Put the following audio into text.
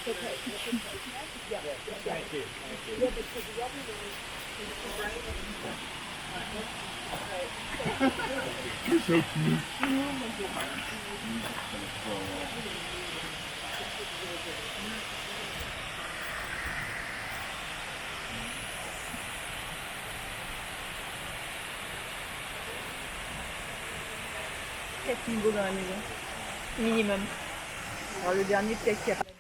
Thank you. Quatre niveaux dans la maison. Minimum. Alors le dernier, peut-être qu'il y a